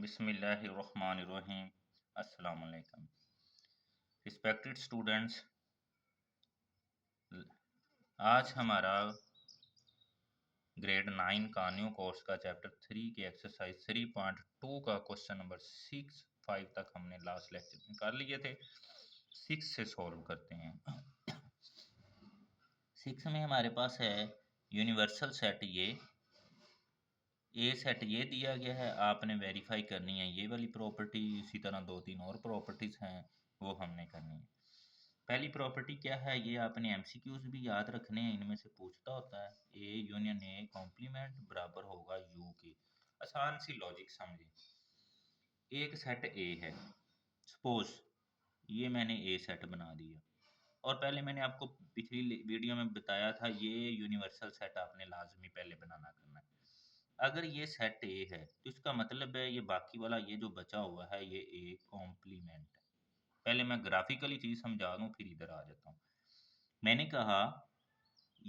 बिस्मिल्लाहिर्रहमानिर्रहीम। अस्सलाम वालेकुम। रिस्पेक्टेड स्टूडेंट्स, आज हमारा ग्रेड 9 का न्यू कोर्स का चैप्टर 3 की एक्सरसाइज 3.2 का क्वेश्चन नंबर 6 5 तक हमने लास्ट लेक्चर में कर लिए थे। 6 से सॉल्व करते हैं। 6 में हमारे पास है यूनिवर्सल सेट। ए सेट ये दिया गया है, आपने वेरीफाई करनी है ये वाली प्रॉपर्टी। इसी तरह 2-3 और प्रॉपर्टीज हैं, वो हमने करनी है। पहली प्रॉपर्टी क्या है, ये आपने एमसीक्यूज भी याद रखने हैं, इनमें से पूछता होता है ए यूनियन ए कॉम्प्लीमेंट बराबर होगा यू के। आसान सी लॉजिक समझे। एक सेट ए है, सपोज ये मैंने ए सेट बना दिया, और पहले मैंने आपको पिछली वीडियो में बताया था ये यूनिवर्सल सेट आपने लाजमी पहले बनाना करना है। अगर ये सेट ए है तो इसका मतलब है ये बाकी वाला ये जो बचा हुआ है ये ए कॉम्प्लीमेंट है। पहले मैं ग्राफिकली चीज समझा दूं फिर इधर आ जाता हूँ। मैंने कहा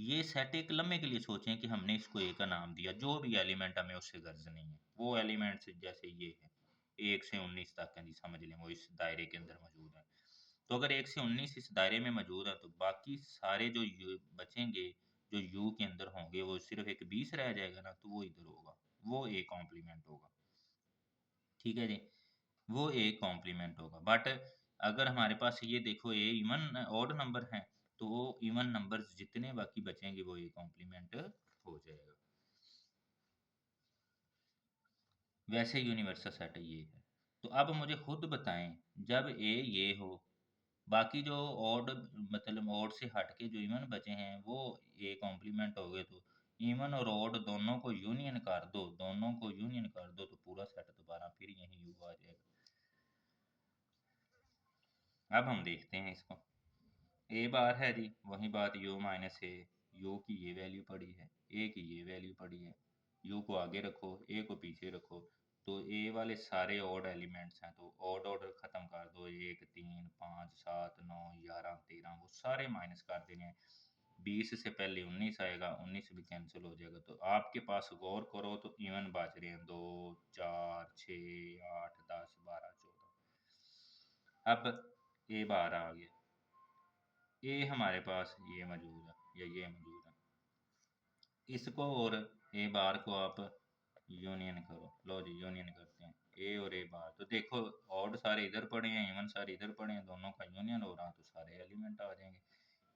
ये सेट एक लम्हे के लिए सोचें कि हमने इसको ए का नाम दिया, जो भी एलिमेंट हमें उससे गर्ज नहीं है, वो एलिमेंट जैसे ये है 1 से 19 तक है जी, समझ लें वो इस दायरे के अंदर मौजूद है। तो अगर 1 से 19 इस दायरे में मौजूद है तो बाकी सारे जो यू बचेंगे, जो यू के अंदर होंगे, वो सिर्फ एक 20 रह जाएगा ना, तो वो इधर होगा, वो ए कॉम्प्लीमेंट होगा। ठीक है जी, वो ए कॉम्प्लीमेंट होगा। बट अगर हमारे पास ये देखो ए इवन ऑड नंबर है, तो वो इवन नंबर्स जितने बाकी बचेंगे वो ए कॉम्प्लीमेंट हो जाएगा। वैसे यूनिवर्सल सेट ये है। तो अब मुझे खुद बताएं, जब ए ये हो, बाकी जो ऑड मतलब ऑड से हट के जो इवन बचे हैं वो ए कॉम्प्लीमेंट हो गए, तो इवन और ऑड दोनों को यूनियन कर दो, दोनों को यूनियन कर दो तो पूरा सेट दोबारा फिर यही यू आ जाएगा। अब हम देखते हैं इसको। ए बार है जी, वही बात यू माइनस ए, यू की ये वैल्यू पड़ी है, ए की ये वैल्यू पड़ी है। यू को आगे रखो, ए को पीछे रखो, तो ए वाले सारे ऑड एलिमेंट्स हैं, तो ऑड ऑर्डर खत्म कर दो, 1 3 5 7 9 11 13, वो सारे माइनस कर देने हैं। 20 से पहले 19 आएगा, 19 भी कैंसिल हो जाएगा, तो आपके पास गौर करो तो इवन बच रहे हैं 2 4 6 8 10 12 14। अब ए बार आ गया, ये हमारे पास ये मौजूद है या ये मौजूद है, इसको और ए बार को आप यूनियन करो। लो जी यूनियन करते हैं ए और ए बार, तो देखो ऑड सारे इधर पड़े हैं, इवन सारे इधर पड़े हैं, दोनों का यूनियन हो रहा तो सारे एलिमेंट आ जाएंगे।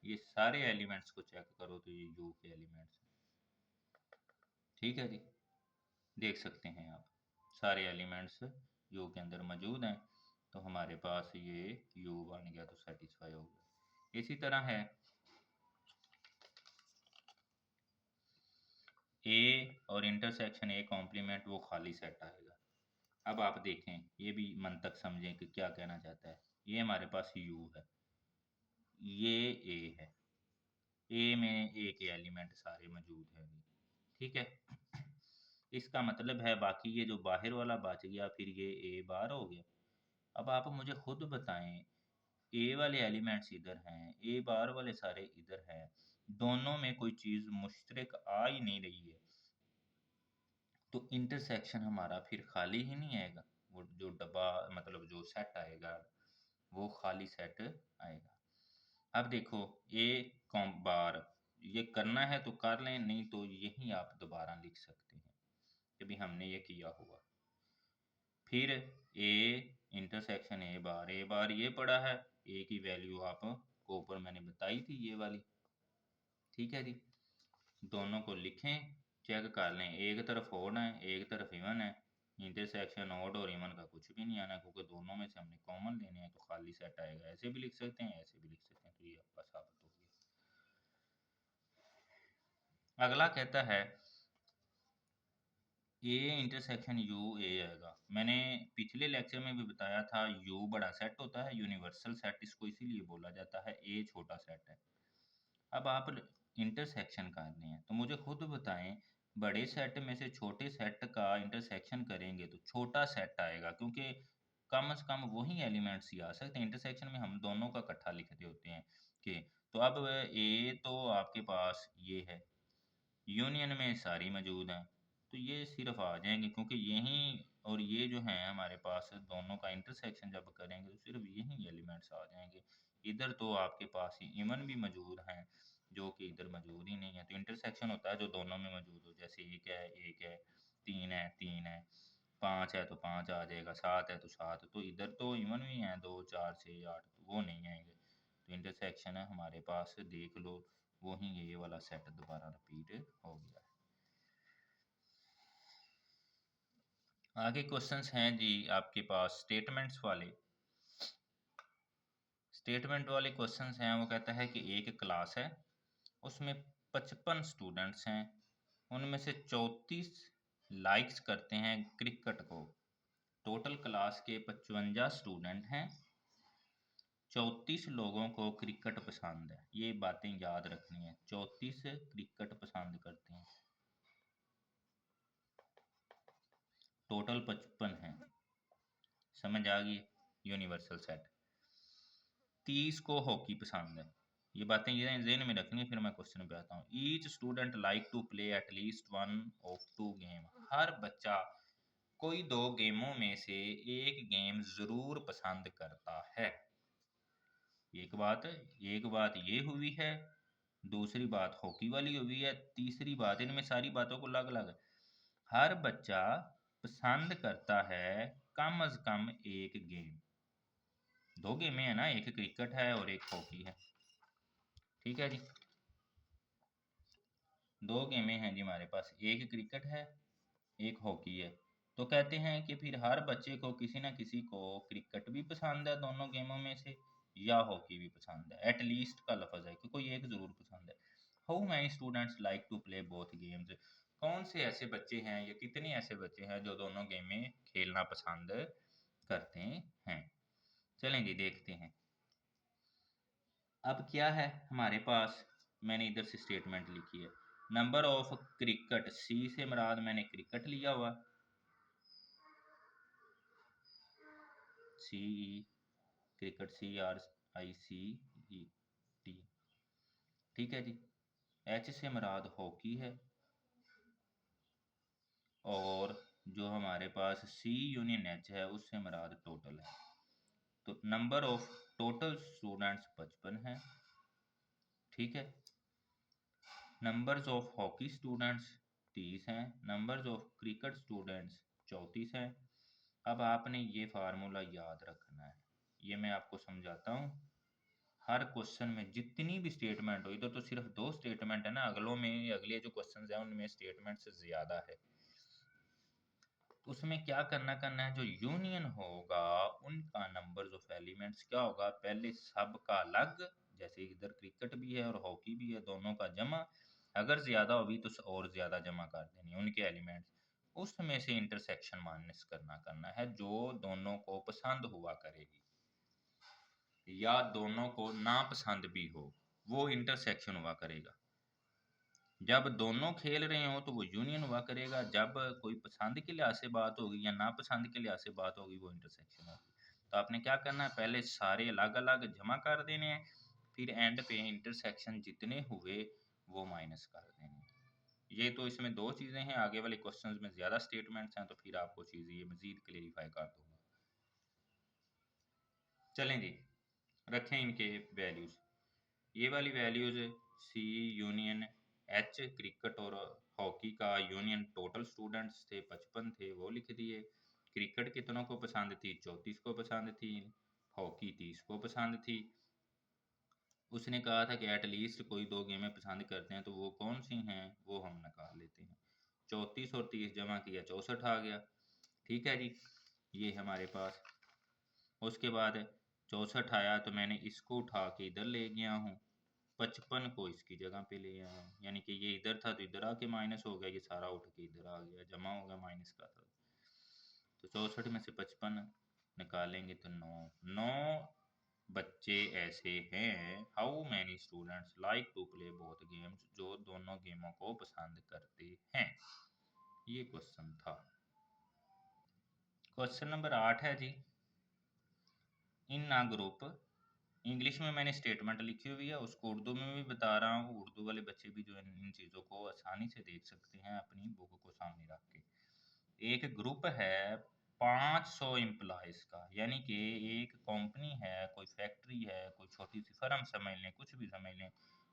ये सारे एलिमेंट्स को चेक करो तो ये यू के एलिमेंट्स हैं। ठीक है जी, देख सकते हैं आप सारे एलिमेंट्स यू के अंदर मौजूद हैं, तो हमारे पास ये यू बन गया, तो सेटिस्फाई हो गया। इसी तरह है ए और इंटरसेक्शन ए कॉम्प्लीमेंट, वो खाली सेट आएगा। अब आप देखें, ये भी मंतक समझें कि क्या कहना चाहता है। ये हमारे पास यू है, ये ए है, ए में ए के एलिमेंट सारे मौजूद हैं। ठीक है, इसका मतलब है बाकी ये जो बाहर वाला बच गया फिर ये ए बार हो गया। अब आप मुझे खुद बताएं, ए वाले एलिमेंट्स इधर हैं, ए बार वाले सारे इधर हैं, दोनों में कोई चीज़ मुश्तरक आ ही नहीं रही है, तो इंटरसेक्शन हमारा फिर खाली ही नहीं आएगा। वो जो डब्बा मतलब जो सेट आएगा वो खाली सेट आएगा। अब देखो ए कॉम बार, ये करना है तो कर लें, नहीं तो यही आप दोबारा लिख सकते हैं कि भी हमने ये किया हुआ। फिर ए इंटरसेक्शन ए बार ये पड़ा है, ए की वैल्यू आप को ऊपर मैंने बताई थी ये वाली। ठीक है जी, दोनों को लिखें, चेक कर लें, एक तरफ ओड है एक तरफ इवन है। इंटरसेक्शन ओड और इवन का कुछ भी नहीं आना, क्योंकि दोनों में से हमने कॉमन लेने हैं, तो खाली सेट आएगा। ऐसे भी लिख सकते हैं, ऐसे भी लिख सकते हैं, तो ये आपका साबित हो गया। अगला कहता है ए इंटरसेक्शन यू ए आएगा। मैंने पिछले लेक्चर में भी बताया था यू बड़ा सेट होता है, यूनिवर्सल सेट इसको इसीलिए बोला जाता है, ए छोटा सेट है। अब आप इंटरसेक्शन करने हैं, तो मुझे खुद बताएं, बड़े सेट में से छोटे सेट का इंटरसेक्शन करेंगे तो छोटा सेट आएगा, क्योंकि कम से कम वही एलिमेंट्स ही आ सकते हैं। इंटरसेक्शन में हम दोनों का इकट्ठा लिखते होते हैं कि, तो अब ए तो आपके पास ये है, यूनियन में सारी मौजूद हैं, तो ये सिर्फ आ जाएंगे क्योंकि यही और ये जो है हमारे पास दोनों का इंटरसेक्शन जब करेंगे तो सिर्फ यही एलिमेंट्स आ जाएंगे। इधर तो आपके पास ही इवन भी मौजूद हैं जो कि इधर मौजूद ही नहीं है, तो इंटरसेक्शन होता है जो दोनों में मौजूद हो। जैसे एक है, तीन है, पाँच है तो पाँच आ जाएगा, सात है तो सात। तो इधर तो इवन भी हैं, दो चार छः आठ, तो वो नहीं आएंगे। तो इंटरसेक्शन है हमारे पास, देख लो वही ये वाला सेट दोबारा रिपीट हो गया है। आगे क्वेश्चंस हैं जी आपके पास स्टेटमेंट्स वाले। स्टेटमेंट वाले क्वेश्चंस हैं, वो कहता है कि एक क्लास है, उसमें 55 स्टूडेंट्स हैं, उनमें से 34 लाइक्स करते हैं क्रिकेट को। टोटल क्लास के 55 स्टूडेंट हैं, 34 लोगों को क्रिकेट पसंद है। ये बातें याद रखनी है, 34 क्रिकेट पसंद करते हैं, टोटल 55 हैं। समझ आ गई? Universal set. 30 को हॉकी पसंद है। ये बातें ये ज़हन में रखनी है, फिर मैं क्वेश्चन पे आता हूँ। Each student like to play at least one of two game. हर बच्चा कोई दो गेमों में से एक गेम जरूर पसंद करता है। एक बात ये हुई है, दूसरी बात हॉकी वाली हुई है, तीसरी बात, इनमें सारी बातों को अलग अलग। हर बच्चा पसंद करता है कम अज कम एक गेम। दो गेमें है ना, एक क्रिकेट है और एक हॉकी है। ठीक है जी, दो गेमें हैं जी हमारे पास, एक क्रिकेट है एक हॉकी है। तो कहते हैं कि फिर हर बच्चे को किसी ना किसी को क्रिकेट भी पसंद है दोनों गेमों में से, या हॉकी भी पसंद है। एट लीस्ट का लफज है कि कोई एक जरूर पसंद है। How many students like to play both games. कौन से ऐसे बच्चे हैं या कितने ऐसे बच्चे हैं जो दोनों गेमें खेलना पसंद करते हैं। चलें जी देखते हैं। अब क्या है हमारे पास, मैंने इधर से स्टेटमेंट लिखी है। नंबर ऑफ क्रिकेट, सी से मुराद मैंने क्रिकेट लिया हुआ, सी क्रिकेट, CRICET। ठीक है जी। एच से मुराद हॉकी है, और जो हमारे पास सी यूनियन एच है उससे मुराद टोटल है। तो नंबर ऑफ टोटल स्टूडेंट्स 55 है। ठीक है। नंबर्स ऑफ हॉकी स्टूडेंट्स 30 हैं, नंबर्स ऑफ क्रिकेट स्टूडेंट्स 34 हैं। अब आपने ये फार्मूला याद रखना है, ये मैं आपको समझाता हूँ। हर क्वेश्चन में जितनी भी स्टेटमेंट हो, इधर तो सिर्फ दो स्टेटमेंट है ना, अगलों में अगले जो क्वेश्चन है उनमें स्टेटमेंट से ज्यादा है। उसमें क्या करना है, जो यूनियन होगा उनका नंबर्स ऑफ एलिमेंट्स क्या होगा, पहले सब का अलग, जैसे इधर क्रिकेट भी है और हॉकी भी है, दोनों का जमा। अगर ज्यादा होगी तो और ज्यादा जमा कर देनी उनके एलिमेंट्स। उसमें से इंटरसेक्शन माइनस करना है जो दोनों को पसंद हुआ करेगी, या दोनों को नापसंद भी हो, वो इंटरसेक्शन हुआ करेगा। जब दोनों खेल रहे हो तो वो यूनियन हुआ करेगा, जब कोई पसंद के लिहाज से बात होगी या नापसंद के लिहाज से बात होगी वो इंटरसेक्शन होगी। तो आपने क्या करना है, पहले सारे अलग अलग जमा कर देने हैं, फिर एंड पे इंटरसेक्शन जितने हुए वो माइनस कर देने हैं। ये तो इसमें दो चीज़ें हैं, आगे वाले क्वेश्चंस में ज़्यादा स्टेटमेंट्स हैं, तो फिर आपको चीज़ ये मज़ीद क्लेरिफाई कर दूंगा। चलें जी, रखें इनके वैल्यूज़। ये वाली वैल्यूज़ सी यूनियन एच क्रिकेट और हॉकी का यूनियन, टोटल स्टूडेंट्स थे 55 थे, वो लिख दिए। क्रिकेट कितनों को पसंद थी, 34 को पसंद थी। हॉकी 30 को पसंद थी। उसने कहा था कि एटलीस्ट कोई दो गेमें पसंद करते हैं, तो वो कौन सी हैं वो हम निकाल लेते हैं। 34 और 30 जमा किया 64 आ गया। ठीक है जी, ये हमारे पास। उसके बाद 64 आया तो मैंने इसको उठा के इधर ले गया हूँ, 55 को इसकी जगह पे ले आया हूँ, यानी कि ये इधर था तो इधर आके माइनस हो गया, ये सारा उठ के इधर आ गया, जमा हो गया माइनस का था। तो 64 में से 55 निकालेंगे तो 9 बच्चे ऐसे हैं। How many students like to play both games, जो दोनों गेमों को पसंद करते हैं। ये क्वेश्चन था। क्वेश्चन नंबर 8 है जी, इन आ ग्रुप। इंग्लिश में मैंने स्टेटमेंट लिखी हुई है, उसको उर्दू में भी बता रहा हूँ, उर्दू वाले बच्चे भी जो इन चीज़ों को आसानी से देख सकते हैं अपनी बुक को सामने रख के। एक ग्रुप है 500 एम्प्लॉयज़ का, यानी कि एक कंपनी है, कोई फैक्ट्री है, कोई छोटी सी फर्म समझ लें, कुछ भी समझ लें,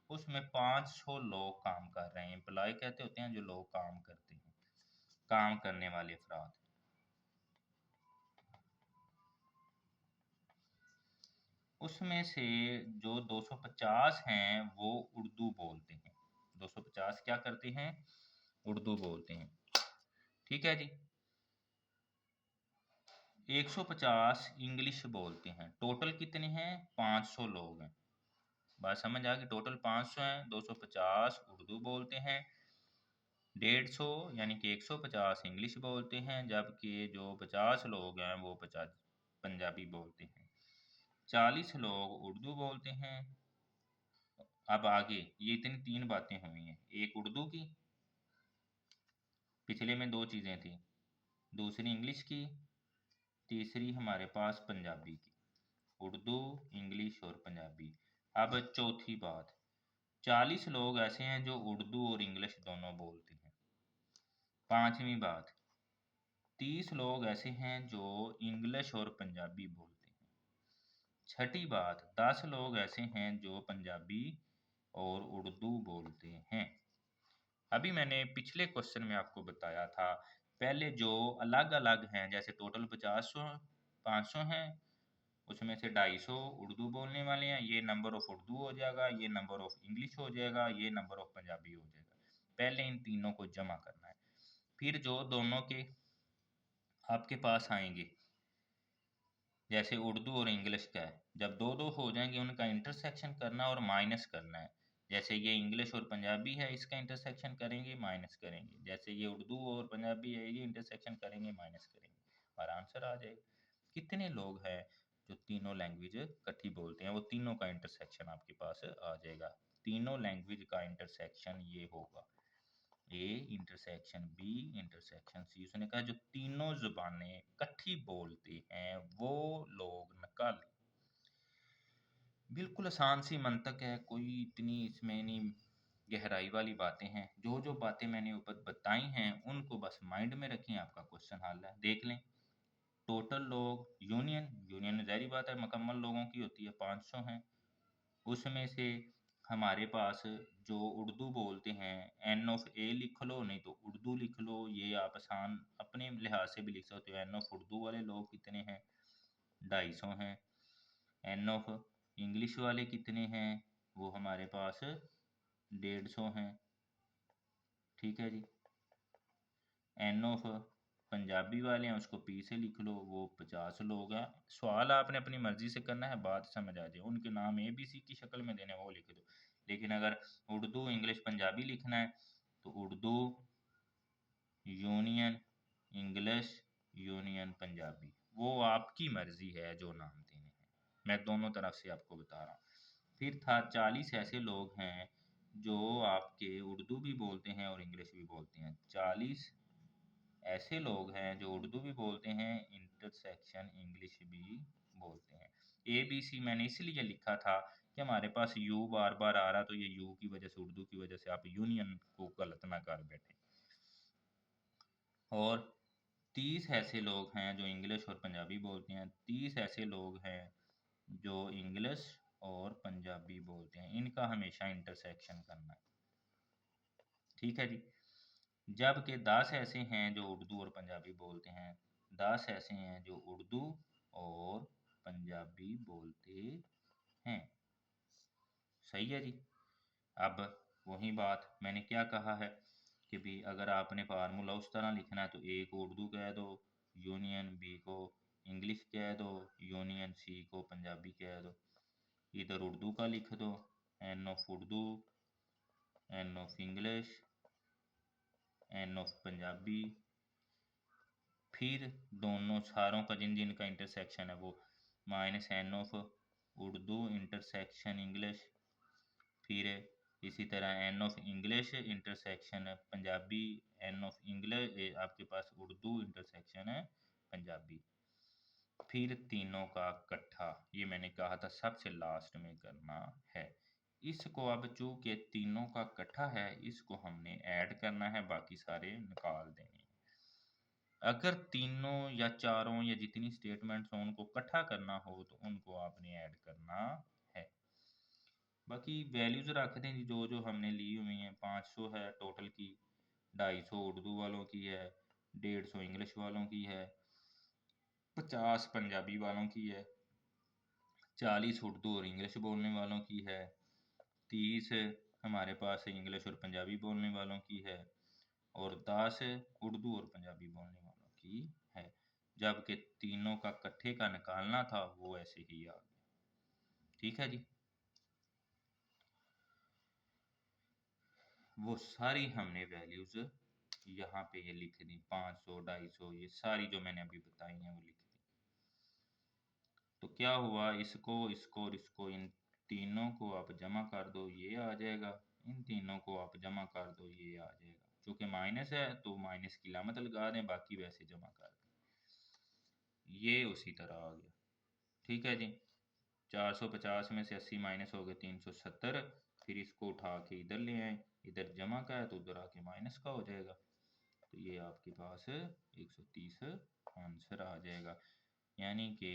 उसमें 500 लोग काम कर रहे हैं। एम्प्लॉय कहते होते हैं जो लोग काम करते हैं, काम करने वाले अफराद। उसमें से जो 250 हैं वो उर्दू बोलते हैं। 250 क्या करते हैं? उर्दू बोलते हैं। ठीक है जी। 150 इंग्लिश बोलते हैं। टोटल कितने हैं? 500 लोग हैं। बात समझ आ गई? टोटल 500 हैं, 250 उर्दू बोलते हैं, 150 यानी कि 150 इंग्लिश बोलते हैं, जबकि जो 50 लोग हैं वो 50 पंजाबी बोलते हैं। 40 लोग उर्दू बोलते हैं। अब आगे ये इतनी 3 बातें हुई हैं, एक उर्दू की, पिछले में 2 चीज़ें थी, दूसरी इंग्लिश की, तीसरी हमारे पास पंजाबी की। उर्दू, इंग्लिश और पंजाबी। अब चौथी बात, 40 लोग ऐसे हैं जो उर्दू और इंग्लिश दोनों बोलते हैं। पांचवी बात, 30 लोग ऐसे हैं जो इंग्लिश और पंजाबी बोलते हैं। छठी बात, 10 लोग ऐसे हैं जो पंजाबी और उर्दू बोलते हैं। अभी मैंने पिछले क्वेश्चन में आपको बताया था, पहले जो अलग अलग हैं, जैसे टोटल 500 हैं, उसमें से 250 उर्दू बोलने वाले हैं, ये नंबर ऑफ उर्दू हो जाएगा, ये नंबर ऑफ इंग्लिश हो जाएगा, ये नंबर ऑफ पंजाबी हो जाएगा। पहले इन तीनों को जमा करना है, फिर जो दोनों के आपके पास आएंगे, जैसे उर्दू और इंग्लिश का है, जब दो दो हो जाएंगे उनका इंटरसेक्शन करना और माइनस करना है। जैसे ये इंग्लिश और पंजाबी है, इसका इंटरसेक्शन करेंगे, माइनस करेंगे। जैसे ये उर्दू और पंजाबी है, ये इंटरसेक्शन करेंगे, माइनस करेंगे, और आंसर आ जाएगा। कितने लोग हैं जो तीनों लैंग्वेज इकट्ठी बोलते हैं, वो तीनों का इंटरसेक्शन आपके पास आ जाएगा। तीनों लैंग्वेज का इंटरसेक्शन ये होगा, A intersection B intersection C. उसने कहा जो तीनों जुबानें इकट्ठी बोलते हैं वो लोग निकालें। बिल्कुल आसान सी मंतक है, कोई इतनी इसमें नहीं गहराई वाली बातें हैं। जो जो बातें मैंने ऊपर बताई हैं उनको बस माइंड में रखें, आपका क्वेश्चन हल है। देख लें, टोटल लोग, यूनियन, यूनियन ज़ाहिर बात है मुकम्मल लोगों की होती है, 500 हैं। उसमें से हमारे पास जो उर्दू बोलते हैं, एन ऑफ ए लिख लो, नहीं तो उर्दू लिख लो, ये आप आसान अपने लिहाज से भी लिख सकते हो। एन ऑफ उर्दू वाले लोग कितने हैं? 250 हैं। एन ऑफ इंग्लिश वाले कितने हैं? वो हमारे पास 150 हैं। ठीक है जी। एन ऑफ पंजाबी वाले हैं, उसको पी से लिख लो, वो 50 लोग हैं। सवाल आपने अपनी मर्जी से करना है, बात समझ आ जाए। उनके नाम ए बी सी की शक्ल में देने, वो लिख दो। लेकिन अगर उर्दू इंग्लिश पंजाबी लिखना है तो Urdu union English union Punjabi, वो आपकी मर्जी है जो नाम देने हैं। मैं दोनों तरफ से आपको बता रहा हूँ। फिर था 40 ऐसे लोग हैं जो आपके उर्दू भी बोलते हैं और इंग्लिश भी बोलते हैं। 40 ऐसे लोग हैं जो उर्दू भी बोलते हैं, इंटरसेक्शन इंग्लिश भी बोलते हैं। ए बी सी मैंने इसलिए लिखा था कि हमारे पास यू बार बार आ रहा, तो ये यू की वजह से, उर्दू की वजह से आप यूनियन को गलत ना कर बैठे। और 30 ऐसे लोग हैं जो इंग्लिश और पंजाबी बोलते हैं। 30 ऐसे लोग हैं जो इंग्लिश और पंजाबी बोलते हैं, इनका हमेशा इंटरसेक्शन करना है। ठीक है जी। जबकि 10 ऐसे हैं जो उर्दू और पंजाबी बोलते हैं। 10 ऐसे हैं जो उर्दू और पंजाबी बोलते हैं। सही है जी। अब वही बात मैंने क्या कहा है कि भी अगर आपने फार्मूला उस तरह लिखना है तो ए को उर्दू कह दो, यूनियन बी को इंग्लिश कह दो, यूनियन सी को पंजाबी कह दो। इधर उर्दू का लिख दो, n of Urdu, n of English, n of Punjabi. फिर दोनों सारों का जिन जिन का इंटरसेक्शन है वो minus n of Urdu intersection English. फिर इसी तरह n of English intersection Punjabi, n of English आपके पास उर्दू इंटरसेक्शन है पंजाबी। फिर तीनों का इकट्ठा, ये मैंने कहा था सबसे लास्ट में करना है। इसको अब चूंकि तीनों का इकट्ठा है, इसको हमने ऐड करना है, बाकी सारे निकाल देने हैं। अगर तीनों या चारों या जितनी स्टेटमेंट्स हो उनको इकट्ठा करना हो तो उनको आपने ऐड करना है। बाकी वैल्यूज रख दें जी, जो जो हमने ली हुई हैं। 500 है टोटल की, 250 उर्दू वालों की है, 150 इंग्लिश वालों की है, 50 पंजाबी वालों की है, 40 उर्दू और इंग्लिश बोलने वालों की है, 30 हमारे पास इंग्लिश और पंजाबी बोलने वालों की है, और 10 उर्दू और पंजाबी बोलने वालों की है। जबकि तीनों का इकट्ठे का निकालना था वो ऐसे ही आ गया। ठीक है जी। वो सारी हमने वैल्यूज यहाँ पे ये लिख दी, 500 250 ये सारी जो मैंने अभी बताई हैं वो लिख दी। तो क्या हुआ, इसको इसको और इसको, इन तीनों को आप जमा कर दो ये आ जाएगा, इन तीनों को आप जमा कर दो ये आ जाएगा। चूंकि माइनस है तो माइनस की लामत लगा दें, बाकी वैसे जमा कर दें। ये उसी तरह आ गया। ठीक है जी। 450 में से 80 माइनस हो गए 370। फिर इसको उठा के इधर ले आए, इधर जमा का है तो उधर आके माइनस का हो जाएगा। तो ये आपके पास 130 आंसर आ जाएगा। यानी कि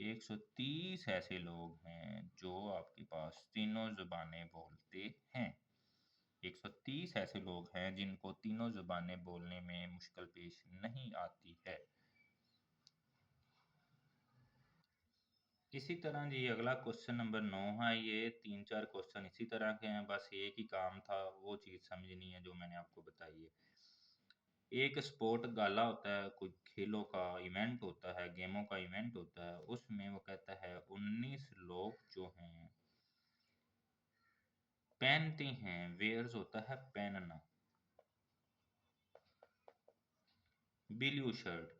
130 ऐसे लोग हैं जो आपके पास तीनों ज़ुबानें बोलते हैं। 130 ऐसे लोग हैं जिनको तीनों ज़ुबानें बोलने में मुश्किल पेश नहीं आती है। इसी तरह जी अगला क्वेश्चन नंबर 9 है। ये 3-4 क्वेश्चन इसी तरह के हैं, बस एक ही काम था, वो चीज़ समझनी है जो मैंने आपको बताई है। एक स्पोर्ट गाला होता है, कोई खेलों का इवेंट होता है, गेमों का इवेंट होता है, उसमें वो कहता है 19 लोग जो हैं पहनते हैं, वेयर्स होता है पहनना, ब्लू शर्ट।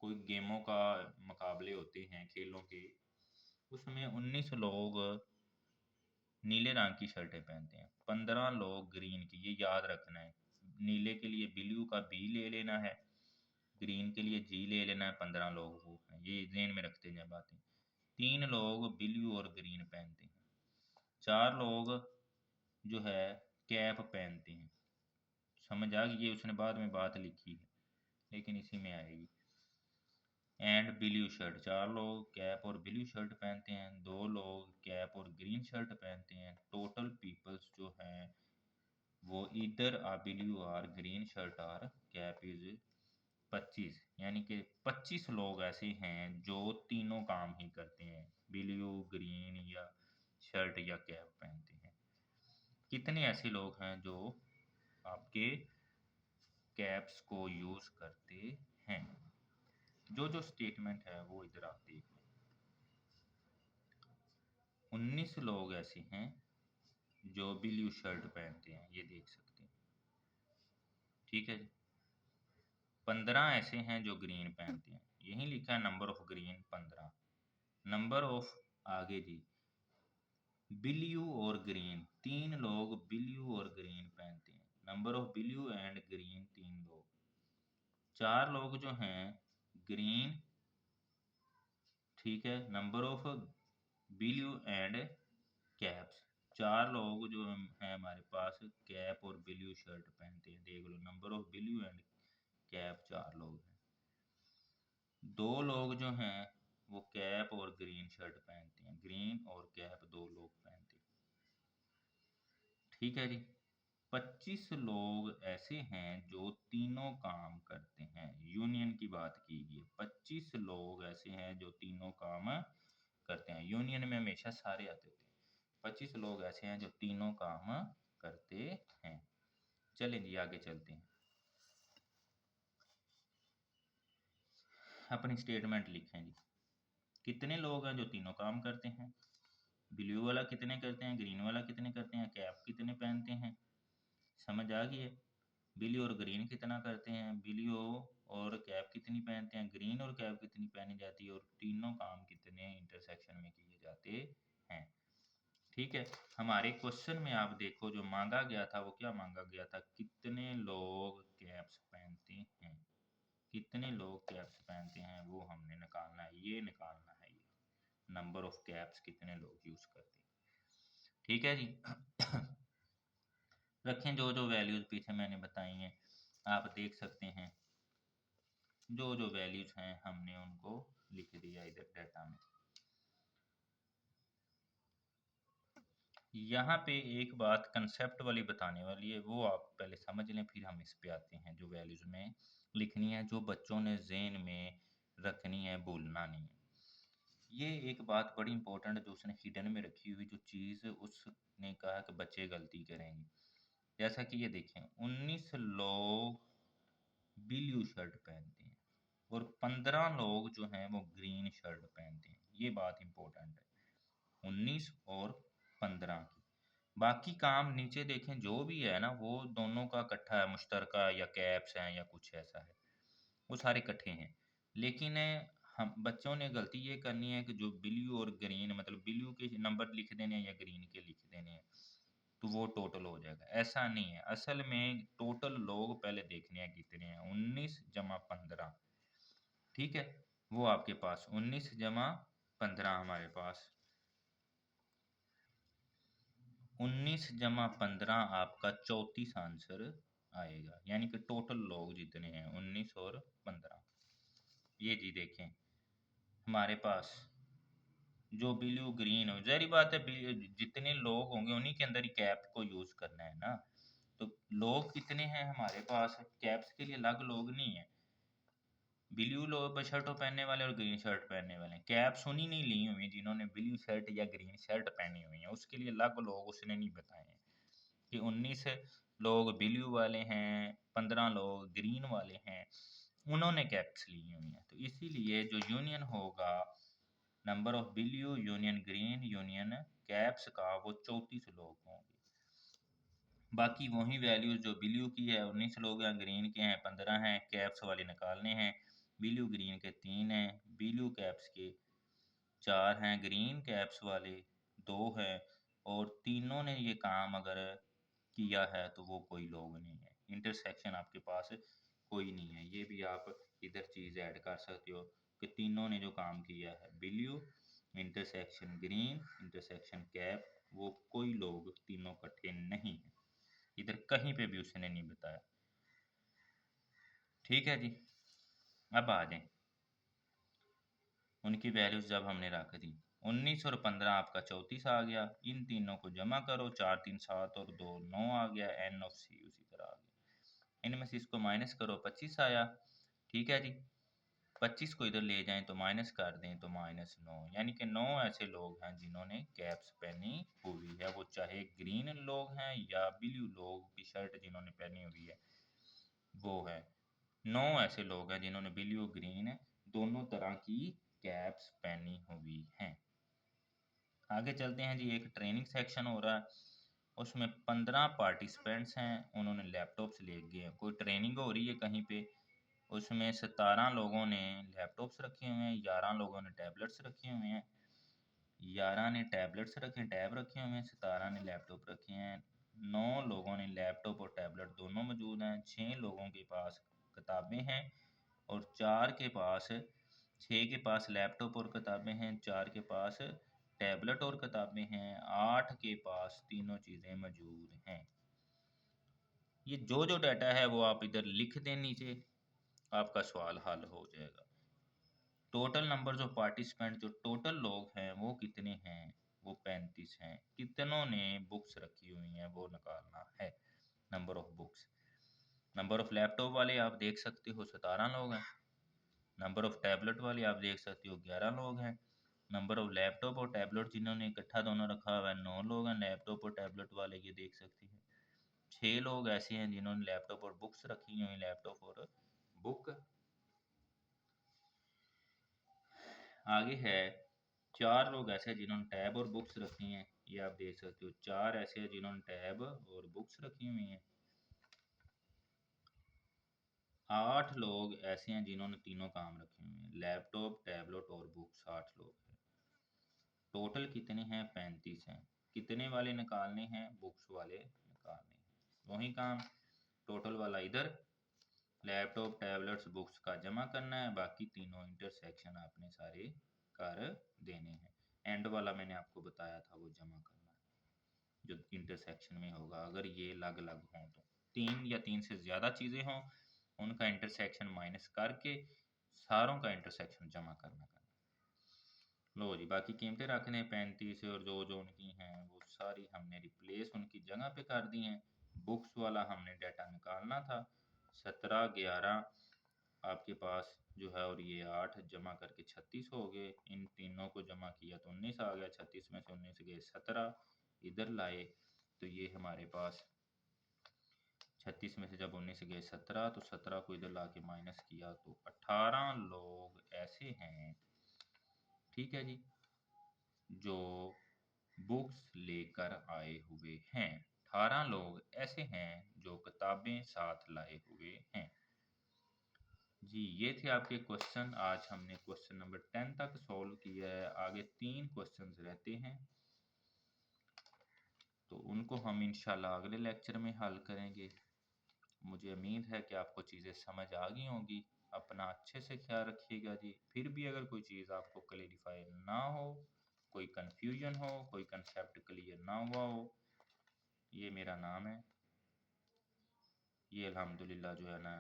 कोई गेमों का मुकाबले होते हैं खेलों के, उसमें 19 लोग नीले रंग की शर्टें पहनते हैं, 15 लोग ग्रीन की। ये याद रखना है। नीले के लिए ब्लू का बी ले लेना है, ग्रीन के लिए जी ले लेना है। 15 लोग वो हैं, ये ध्यान में रखते हैं बातें। 3 लोग ब्लू और ग्रीन पहनते हैं, 4 लोग जो है कैप पहनते हैं। समझ आ गई? ये उसने बाद में बात लिखी है लेकिन इसी में आएगी। एंड ब्लू शर्ट, 4 लोग कैप और ब्लू शर्ट पहनते हैं, 2 लोग कैप और ग्रीन शर्ट पहनते हैं। टोटल पीपल्स जो हैं वो इधर आ ब्लू और ग्रीन शर्ट और कैप इज 25। यानी कि 25 लोग ऐसे हैं जो तीनों काम ही करते हैं, ब्लू ग्रीन या शर्ट या कैप पहनते हैं। कितने ऐसे लोग हैं जो आपके कैप्स को यूज करते हैं? जो जो स्टेटमेंट है वो इधर आप देख लें। 19 लोग ऐसे हैं जो ब्लू शर्ट पहनते हैं, ये देख सकते हैं। ठीक है जी। 15 ऐसे हैं जो ग्रीन पहनते हैं, यही लिखा है number of green 15। Number of आगे जी ब्लू और ग्रीन, 3 लोग ब्लू और ग्रीन पहनते हैं। Number of blue and green 3 लोग। 4 लोग जो हैं ग्रीन, ठीक है। Number of blue and caps, 4 लोग जो हैं हमारे पास कैप और ब्लू शर्ट पहनते हैं। देख लो number of blue and cap 4 लोग हैं। 2 लोग जो हैं वो कैप और ग्रीन शर्ट पहनते हैं, ग्रीन और कैप 2 लोग पहनते हैं। ठीक है जी। 25 लोग ऐसे हैं जो तीनों काम करते हैं, यूनियन की बात कीजिए। 25 लोग ऐसे हैं जो तीनों काम करते हैं, यूनियन में हमेशा सारे आते थे। 25 लोग ऐसे हैं जो तीनों काम करते हैं। चलें जी आगे चलते हैं। अपनी स्टेटमेंट लिखें जी। कितने लोग हैं जो तीनों काम करते हैं? ब्लू वाला कितने करते हैं, ग्रीन वाला कितने करते हैं, कैप कितने पहनते हैं? समझ आ गई है? ब्लू और ग्रीन कितना करते हैं, ब्लू और कैप कितनी पहनते हैं, ग्रीन और कैप कितनी पहनी जाती है, और तीनों काम कितने इंटरसेक्शन में किए जाते हैं। ठीक है। हमारे क्वेश्चन में आप देखो जो मांगा गया था वो क्या मांगा गया था, कितने लोग कैप्स पहनते हैं। कितने लोग कैप्स पहनते हैं वो हमने निकालना है, ये निकालना है। ये नंबर ऑफ कैप्स कितने लोग यूज करते हैं। ठीक है जी। रखें जो जो वैल्यूज पीछे मैंने बताई हैं आप देख सकते हैं। जो जो वैल्यूज हैं हमने उनको लिख दिया इधर डाटा में। यहाँ पे एक बात कंसेप्ट वाली बताने वाली है, वो आप पहले समझ लें, फिर हम इस पे आते हैं। जो वैल्यूज में लिखनी है, जो बच्चों ने ज़हन में रखनी है, भूलना नहीं है। ये एक बात बड़ी इंपॉर्टेंट है जो उसने हिडन में रखी हुई, जो चीज़ उसने कहा कि बच्चे गलती करेंगे। जैसा कि ये देखें, 19 लोग ब्लू शर्ट पहनते हैं और 15 लोग जो हैं वो ग्रीन शर्ट पहनते हैं। ये बात इंपॉर्टेंट है, 19 और 15 की। बाकी काम नीचे देखें जो भी है ना, वो दोनों का इकट्ठा है, मुश्तरका या कैप्स हैं या कुछ ऐसा है, वो सारे इकट्ठे हैं। लेकिन हम बच्चों ने गलती ये करनी है कि जो ब्लू और ग्रीन, मतलब ब्लू के नंबर लिख देने हैं या ग्रीन के लिख देने हैं, तो वो टोटल हो जाएगा। ऐसा नहीं है, असल में टोटल लोग पहले देखने हैं कितने हैं। 19 जमा 15, ठीक है, वो आपके पास 19 जमा 15 हमारे पास 19 जमा 15 आपका 34 आंसर आएगा। यानी कि टोटल लोग जितने हैं 19 और 15। ये जी देखें हमारे पास जो ब्लू ग्रीन हो, जहरी बात है, जितने लोग होंगे उन्हीं के अंदर ही कैप को यूज करना है ना। तो लोग कितने हैं हमारे पास, कैप्स के लिए अलग लोग नहीं है। ब्लू लोग शर्ट पहनने वाले और ग्रीन शर्ट पहनने वाले, कैप्स उन्हीं नहीं ली हुई जिन्होंने ब्लू शर्ट या ग्रीन शर्ट पहनी हुई है, उसके लिए अलग लोग उसने नहीं बताए हैं कि 19 लोग ब्लू वाले हैं, 15 लोग ग्रीन वाले हैं, उन्होंने कैप्स ली हुई हैं। तो इसीलिए जो यूनियन होगा number of blue union green union caps का, वो 34 लोग होंगे। बाकी वही वैल्यूज जो ब्लू की है 19 लोग हैं, ग्रीन के हैं 15 हैं, कैप्स वाले निकालने हैं। ब्लू ग्रीन के 3 हैं, ब्लू कैप्स के 4 हैं, ग्रीन कैप्स वाले 2 हैं, और तीनों ने ये काम अगर किया है तो वो कोई लोग नहीं है। इंटरसेक्शन आपके पास कोई नहीं है। ये भी आप इधर चीज़ ऐड कर सकते हो कि तीनों ने जो काम किया है, blue intersection green intersection cap, वो कोई लोग तीनों इकट्ठे नहीं है, इधर कहीं पे भी उसने नहीं बताया। ठीक है जी, अब आ जाएं उनकी वैल्यूज जब हमने रख दी। 19 और 15 आपका 34 आ गया, इन तीनों को जमा करो, 4 3 7 और 2 9 आ गया, एन ऑफ सी उसी तरह आ गया। इनमें से इसको माइनस करो, 25 आया। ठीक है जी, 25 को इधर ले जाएं तो माइनस कर दें तो -9, यानी कि 9 ऐसे लोग हैं जिन्होंने कैप्स पहनी हुई है, वो चाहे ग्रीन लोग हैं या ब्लू लोग की शर्ट जिन्होंने पहनी हुई है वो है। 9 ऐसे लोग हैं जिन्होंने ब्लू ग्रीन दोनों तरह की कैप्स पहनी हुई हैं। आगे चलते हैं जी, एक ट्रेनिंग सेक्शन हो रहा है, उसमें 15 पार्टिसिपेंट्स हैं, उन्होंने लैपटॉप्स ले गए हैं, कोई ट्रेनिंग हो रही है कहीं पे। उसमें 17 लोगों ने लैपटॉप्स रखे हुए हैं, 11 लोगों ने टैबलेट्स रखे हुए हैं। 11 ने टैबलेट्स रखे, टैब रखे हुए हैं, 17 ने लैपटॉप रखे हैं। 9 लोगों ने लैपटॉप और टैबलेट दोनों मौजूद हैं। 6 लोगों के पास किताबें हैं और 4 के पास, 6 के पास लैपटॉप और किताबें हैं, 4 के पास टैबलेट और किताबें हैं, 8 के पास तीनों चीज़ें मौजूद हैं। ये जो जो डाटा है वो आप इधर लिख दें नीचे, आपका सवाल हल हो जाएगा। टोटल नंबर ऑफ पार्टिसिपेंट, जो टोटल लोग हैं वो कितने हैं, वो 35 हैं। कितनों ने बुक्स रखी हुई हैं वो निकालना है, number of books. Number of laptop वाले आप देख सकते हो 17 लोग हैं। नंबर ऑफ टैबलेट वाले आप देख सकते हो 11 लोग हैं। नंबर ऑफ लैपटॉप और टैबलेट जिन्होंने इकट्ठा दोनों रखा हुआ है 9 लोग हैं। लैपटॉप और टैबलेट वाले ये देख सकते हैं 6 लोग ऐसे हैं जिन्होंने लैपटॉप और बुक्स रखी हुई, लैपटॉप और बुक। आगे है 4 लोग ऐसे हैं जिन्होंने टैब और बुक्स रखी हैं, ये आप देख सकते हो 4 ऐसे हैं जिन्होंने टैब और बुक्स रखी हुई हैं। 8 लोग ऐसे हैं जिन्होंने तीनों काम रखे हुए हैं, लैपटॉप टैबलेट और बुक्स, 8 लोग हैं। टोटल कितने हैं, 35 हैं। कितने वाले निकालने हैं, बुक्स वाले निकालने हैं। वही काम, टोटल वाला इधर, लैपटॉप टैबलेट्स बुक्स का जमा करना है, बाकी तीनों इंटरसेक्शन आपने सारे कर देने हैं। एंड वाला मैंने आपको बताया था वो जमा करना है जो इंटरसेक्शन में होगा, अगर ये अलग अलग हों तो। 3 या 3 से ज़्यादा चीज़ें हों उनका इंटरसेक्शन माइनस करके सारों का इंटरसेक्शन जमा करना। लो जी, बाकी कीमतें रखने 35 और जो जो उनकी हैं वो सारी हमने रिप्लेस उनकी जगह पे कर दी हैं। बुक्स वाला हमने डाटा निकालना था। 17 11 आपके पास जो है, और ये 8 जमा करके 36 हो गए। इन तीनों को जमा किया तो 19 आ गया। 36 में से 19 गए 17, इधर लाए तो ये हमारे पास 36 में से जब 19 गए 17, तो 17 को इधर ला के माइनस किया तो 18 लोग ऐसे हैं, ठीक है जी, जो बुक्स लेकर आए हुए हैं। 18 लोग ऐसे हैं जो किताबें साथ लाए हुए हैं। जी, ये थे आपके क्वेश्चन। आज हमने क्वेश्चन नंबर 10 तक सॉल्व किया है। आगे 3 क्वेश्चंस रहते हैं, तो उनको हम इंशाल्लाह अगले लेक्चर में हल करेंगे। मुझे उम्मीद है कि आपको चीज़ें समझ आ गई होंगी। अपना अच्छे से ख्याल रखिएगा जी। फिर भी अगर कोई चीज़ आपको क्लेरिफाई ना हो, कोई कन्फ्यूजन हो, कोई कंसेप्ट क्लियर ना हुआ हो, ये मेरा नाम है। ये अल्हम्दुलिल्लाह जो है ना,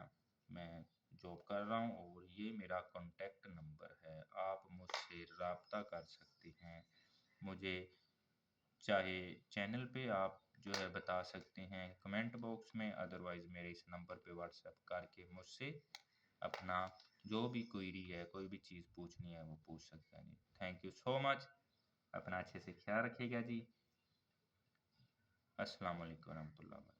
मैं जॉब कर रहा हूँ और ये मेरा कॉन्टैक्ट नंबर है। आप मुझसे रब्ता कर सकते हैं। मुझे चाहे चैनल पे आप जो है बता सकते हैं कमेंट बॉक्स में, अदरवाइज़ मेरे इस नंबर पे व्हाट्सएप करके मुझसे अपना जो भी क्वेरी है, कोई भी चीज़ पूछनी है वो पूछ सकते हैं। Thank you so much. अपना अच्छे से ख्याल रखिएगा जी। अस्सलाम वालेकुम रहमतुल्लाह।